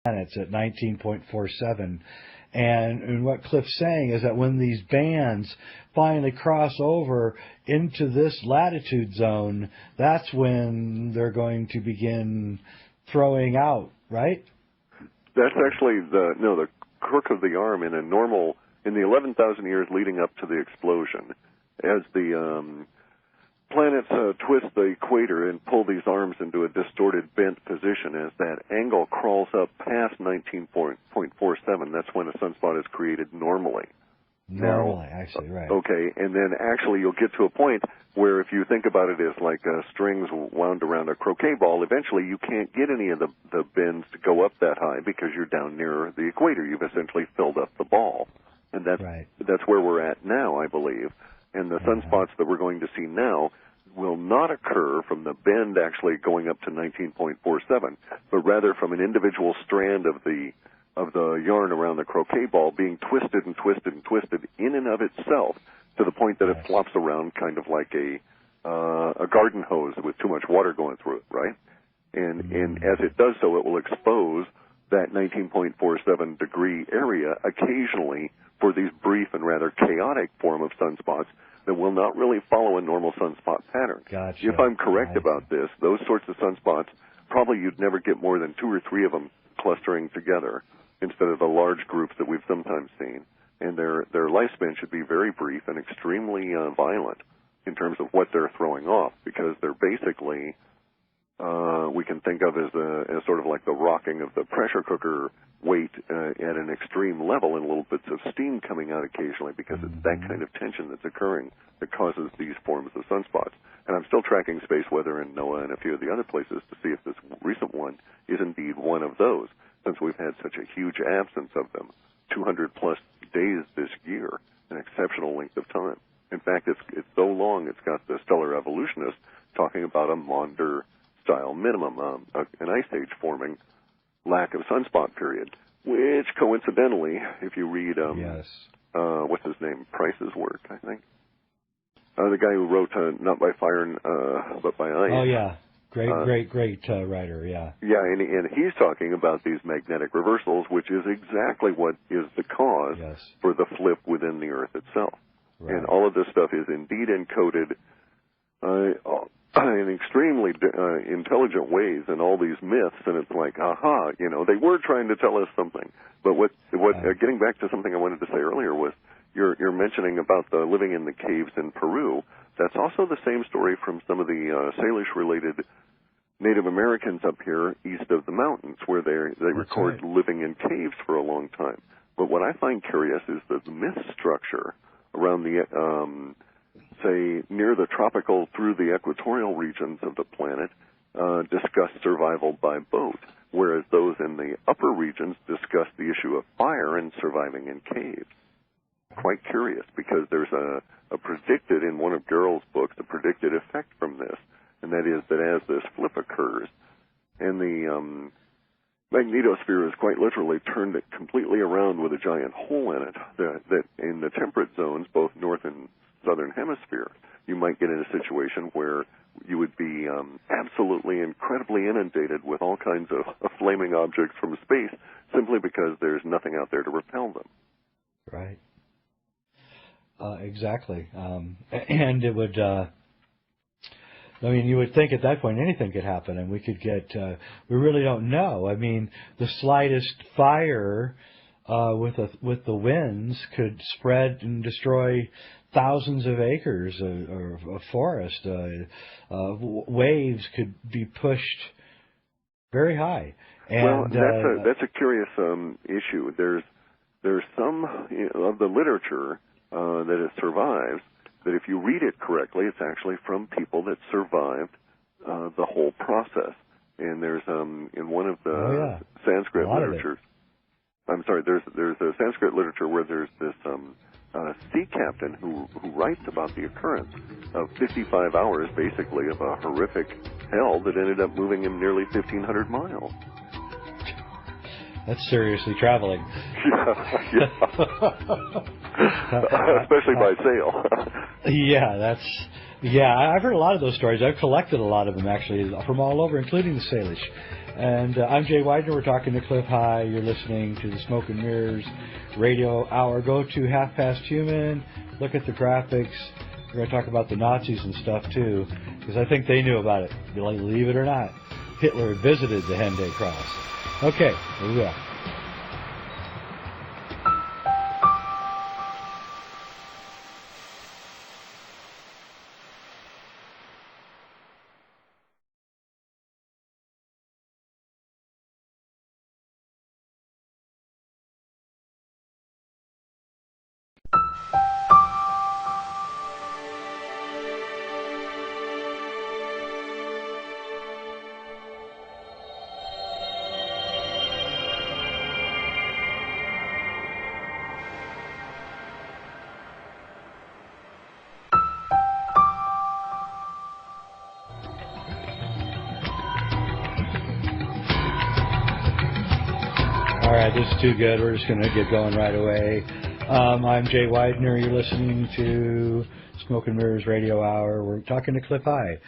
planets at 19.47. And what Clif's saying is that when these bands finally cross over into this latitude zone, that's when they're going to begin throwing out, right? That's actually the crook of the arm in the 11,000 years leading up to the explosion. As the planets twist the equator and pull these arms into a distorted bent position, as that angle crawls up past 19.47, that's when a sunspot is created normally. Normally, actually, right. Okay, and then actually you'll get to a point where if you think about it as like strings wound around a croquet ball, eventually you can't get any of the bends to go up that high because you're down near the equator. You've essentially filled up the ball. And that's where we're at now, I believe. And the sunspots that we're going to see now will not occur from the bend actually going up to 19.47, but rather from an individual strand of the yarn around the croquet ball being twisted and twisted and twisted in and of itself to the point that it flops around kind of like a garden hose with too much water going through it, right? And as it does so, it will expose that 19.47 degree area occasionally for these brief and rather chaotic form of sunspots that will not really follow a normal sunspot pattern. Gotcha. If I'm correct about this, those sorts of sunspots, probably you'd never get more than 2 or 3 of them clustering together instead of the large groups that we've sometimes seen. And their lifespan should be very brief and extremely violent in terms of what they're throwing off, because they're basically we can think of as sort of like the rocking of the pressure cooker weight at an extreme level, and little bits of steam coming out occasionally, because it's that kind of tension that's occurring that causes these forms of sunspots. And I'm still tracking space weather in NOAA and a few of the other places to see if this recent one is indeed one of those, since we've had such a huge absence of them, 200-plus days this year, an exceptional length of time. In fact, it's so long, it's got the stellar evolutionists talking about a Maunder-style minimum, an ice age forming lack of sunspot period, which coincidentally, if you read, what's his name, Price's work, I think, the guy who wrote Not by Fire, but by Ice. Oh, yeah. Great writer, yeah. Yeah, and he's talking about these magnetic reversals, which is exactly what is the cause for the flip within the Earth itself. Right. And all of this stuff is indeed encoded in extremely intelligent ways in all these myths, and it's like, aha, they were trying to tell us something. But what getting back to something I wanted to say earlier was, you're mentioning about the living in the caves in Peru. That's also the same story from some of the Salish-related Native Americans up here east of the mountains, where they record living in caves for a long time. But what I find curious is that the myth structure around the, say, near the tropical through the equatorial regions of the planet discuss survival by boat, whereas those in the upper regions discuss the issue of fire and surviving in caves. Quite curious, because there's a predicted, in one of Gerald's books, a predicted effect from this, and that is that as this flip occurs, and the magnetosphere is quite literally turned completely around with a giant hole in it, that in the temperate zones, both north and southern hemisphere, you might get in a situation where you would be absolutely incredibly inundated with all kinds of flaming objects from space, simply because there's nothing out there to repel them. Right. Exactly. And it would, you would think at that point anything could happen, and we could get, we really don't know. I mean, the slightest fire with the winds could spread and destroy thousands of acres of forest. Waves could be pushed very high. And, well, that's a curious issue. There's some of the literature that it survives, that if you read it correctly, it's actually from people that survived the whole process. And there's in one of the Sanskrit literatures, I'm sorry, there's a Sanskrit literature where there's this sea captain who writes about the occurrence of 55 hours, basically, of a horrific hell that ended up moving him nearly 1,500 miles. That's seriously traveling. Especially by sail. I've heard a lot of those stories. I've collected a lot of them, actually, from all over, including the Salish. And I'm Jay Weidner. We're talking to Clif High. You're listening to the Smoke and Mirrors Radio Hour. Go to Half Past Human. Look at the graphics. We're going to talk about the Nazis and stuff, too, because I think they knew about it. Believe it or not, Hitler visited the Henday Cross. Okay, here we go. All right, this is too good. We're just going to get going right away. I'm Jay Weidner. You're listening to Smoke and Mirrors Radio Hour. We're talking to Clif High,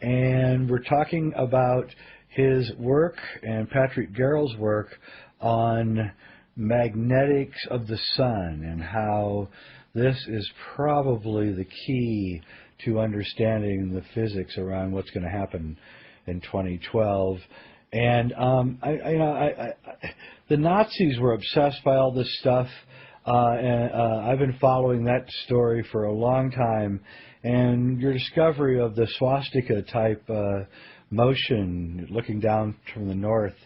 and we're talking about his work and Patrick Garrell's work on magnetics of the sun and how this is probably the key to understanding the physics around what's going to happen in 2012. And the Nazis were obsessed by all this stuff, and I've been following that story for a long time. And your discovery of the swastika-type motion, looking down from the north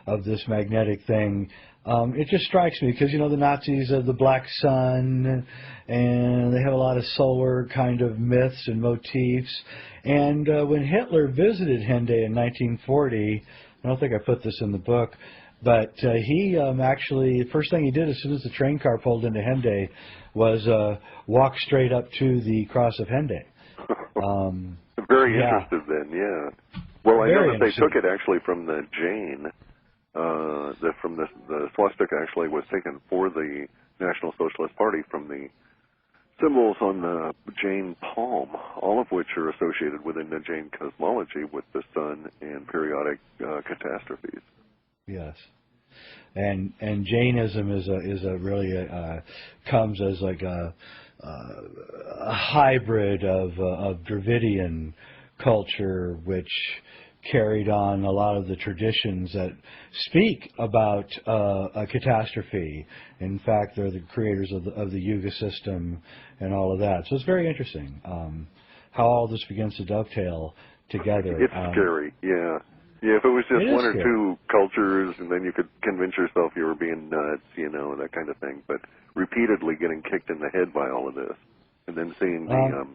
of this magnetic thing, it just strikes me because, the Nazis have the black sun, and they have a lot of solar kind of myths and motifs. And when Hitler visited Henday in 1940, I don't think I put this in the book, but he actually, the first thing he did as soon as the train car pulled into Henday was walk straight up to the Cross of Henday. Very interested then, yeah. Well, I know that they took it actually from the Jane. From the swastika actually was taken for the National Socialist Party from the symbols on the Jane palm, all of which are associated within the Jane cosmology with the sun and periodic catastrophes. Yes, and Jainism is really comes as like a hybrid of Dravidian culture, which carried on a lot of the traditions that speak about a catastrophe. In fact, they're the creators of the Yuga system and all of that. So it's very interesting how all this begins to dovetail together. It's scary, yeah. Yeah, if it was just one or two cultures and then you could convince yourself you were being nuts, that kind of thing. But repeatedly getting kicked in the head by all of this and then seeing the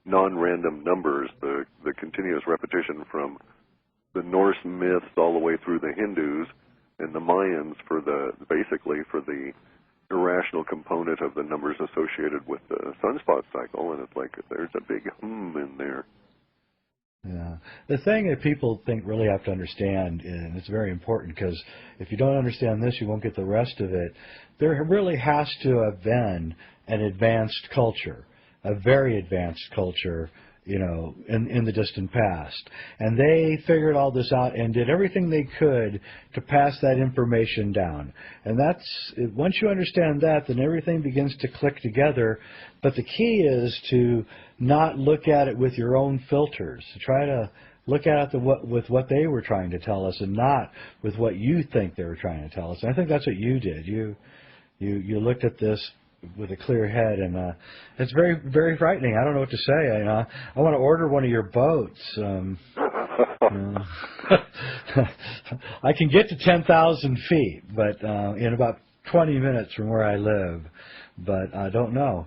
non-random numbers, the continuous repetition from the Norse myths all the way through the Hindus and the Mayans basically for the irrational component of the numbers associated with the sunspot cycle, and it's like there's a big in there. Yeah. The thing that people really have to understand, and it's very important because if you don't understand this, you won't get the rest of it, there really has to have been an advanced culture, a very advanced culture, in the distant past. And they figured all this out and did everything they could to pass that information down. And once you understand that, then everything begins to click together. But the key is to not look at it with your own filters, to try to look at it with what they were trying to tell us and not with what you think they were trying to tell us. And I think that's what you did. You looked at this with a clear head, and it's very, very frightening. I don't know what to say. I want to order one of your boats. I can get to 10,000 feet, but in about 20 minutes from where I live. But I don't know,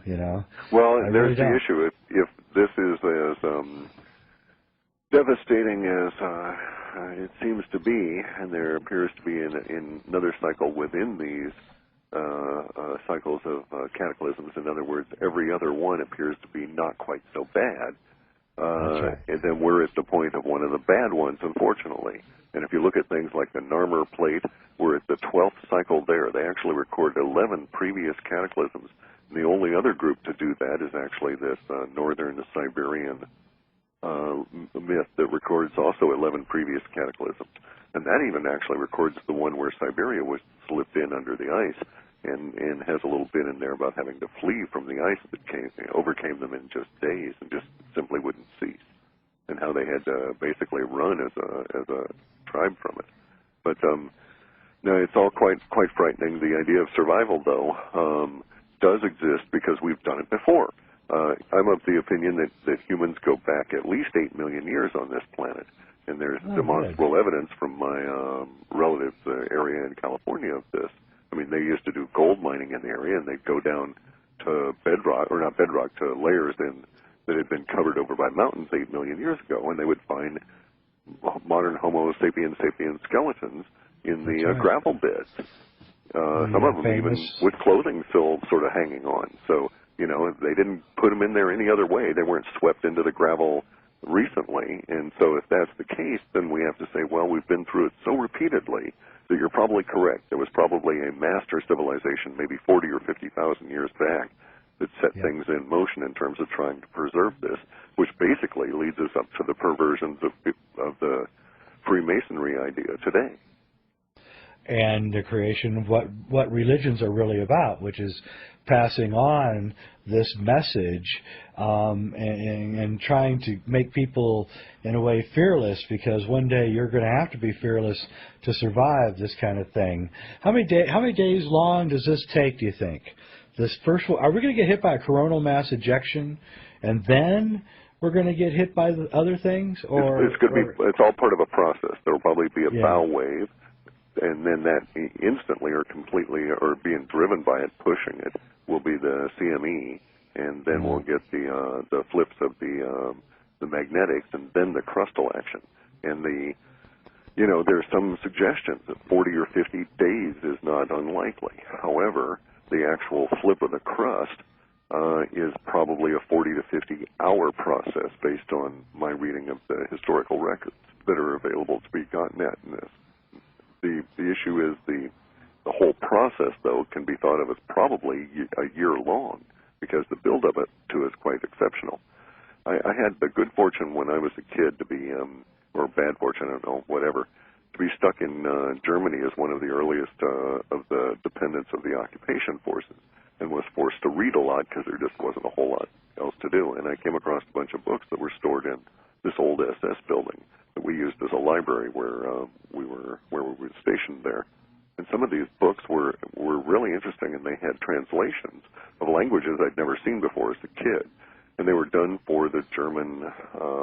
Well, there's the issue. If this is as devastating as it seems to be, and there appears to be another cycle within these cycles of cataclysms. In other words, every other one appears to be not quite so bad. That's right. And then we're at the point of one of the bad ones, unfortunately. And if you look at things like the Narmer Plate, we're at the 12th cycle there. They actually record 11 previous cataclysms. And the only other group to do that is actually this northern Siberian myth that records also 11 previous cataclysms. And that even actually records the one where Siberia was slipped in under the ice, and has a little bit in there about having to flee from the ice that overcame them in just days and just simply wouldn't cease, and how they had to basically run as a tribe from it. But no, it's all quite frightening. The idea of survival, though, does exist because we've done it before. I'm of the opinion that humans go back at least 8 million years on this planet, and there's demonstrable evidence from my relatives' area in California of this. I mean, they used to do gold mining in the area, and they'd go down to bedrock, or not bedrock, to layers that had been covered over by mountains 8 million years ago, and they would find modern Homo sapiens skeletons in the gravel beds. Some of them even with clothing still sort of hanging on. So, you know, they didn't put them in there any other way. They weren't swept into the gravel recently. And so if that's the case, then we have to say, well, we've been through it so repeatedly that you're probably correct. There was probably a master civilization maybe 40 or 50,000 years back that set things in motion in terms of trying to preserve this, which basically leads us up to the perversions of the Freemasonry idea today. And the creation of what religions are really about, which is passing on this message and trying to make people, in a way, fearless, because one day you're going to have to be fearless to survive this kind of thing. How many days long does this take, do you think? This first one, are we going to get hit by a coronal mass ejection, and then we're going to get hit by the other things? Or it's all part of a process. There will probably be a bow wave, and then that instantly or completely, or being driven by it, pushing it, will be the CME, and then we'll get the flips of the magnetics, and then the crustal action. And there's some suggestions that 40 or 50 days is not unlikely. However, the actual flip of the crust is probably a 40 to 50 hour process based on my reading of the historical records that are available to be gotten at in this. The issue is the whole process, though, can be thought of as probably a year long, because the build of it to is quite exceptional. I had the good fortune when I was a kid to be, or bad fortune, I don't know, whatever, to be stuck in Germany as one of the earliest of the dependents of the occupation forces, and was forced to read a lot because there just wasn't a whole lot else to do. And I came across a bunch of books that were stored in this old SS building that we used as a library where we were stationed there. And some of these books were really interesting, and they had translations of languages I'd never seen before as a kid. And they were done for the German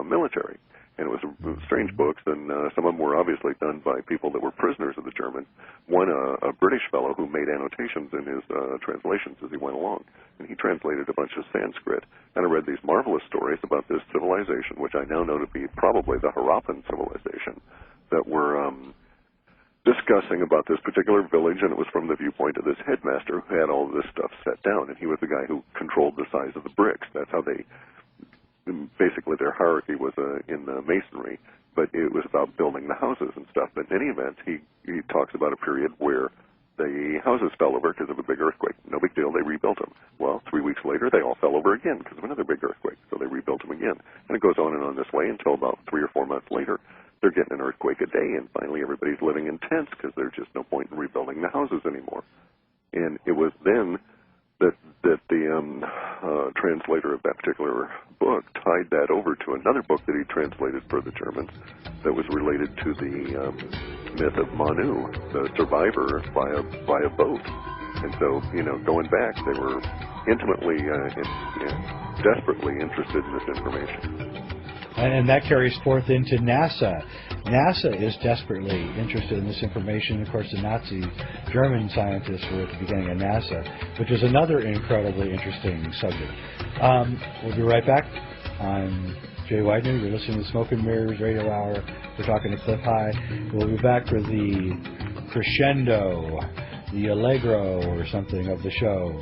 military. And it was strange books, and some of them were obviously done by people that were prisoners of the Germans. One, a British fellow who made annotations in his translations as he went along. And he translated a bunch of Sanskrit. And I read these marvelous stories about this civilization, which I now know to be probably the Harappan civilization, that were discussing about this particular village, and it was from the viewpoint of this headmaster who had all of this stuff set down, and he was the guy who controlled the size of the bricks. That's how basically their hierarchy was in the masonry, but it was about building the houses and stuff. But in any event, he talks about a period where the houses fell over because of a big earthquake. No big deal, they rebuilt them. Well, 3 weeks later, they all fell over again because of another big earthquake, so they rebuilt them again. And it goes on and on this way until about 3 or 4 months later, they're getting an earthquake a day, and finally everybody's living in tents because there's just no point in rebuilding the houses anymore. And it was then that the translator of that particular book tied that over to another book that he translated for the Germans that was related to the myth of Manu, the survivor by a boat. And so, going back, they were intimately, desperately interested in this information. And that carries forth into NASA. NASA is desperately interested in this information. Of course, the Nazi German scientists were at the beginning of NASA, which is another incredibly interesting subject. We'll be right back. I'm Jay Weidner. You're listening to Smoke and Mirrors Radio Hour. We're talking to Clif High. We'll be back for the crescendo, the allegro or something of the show.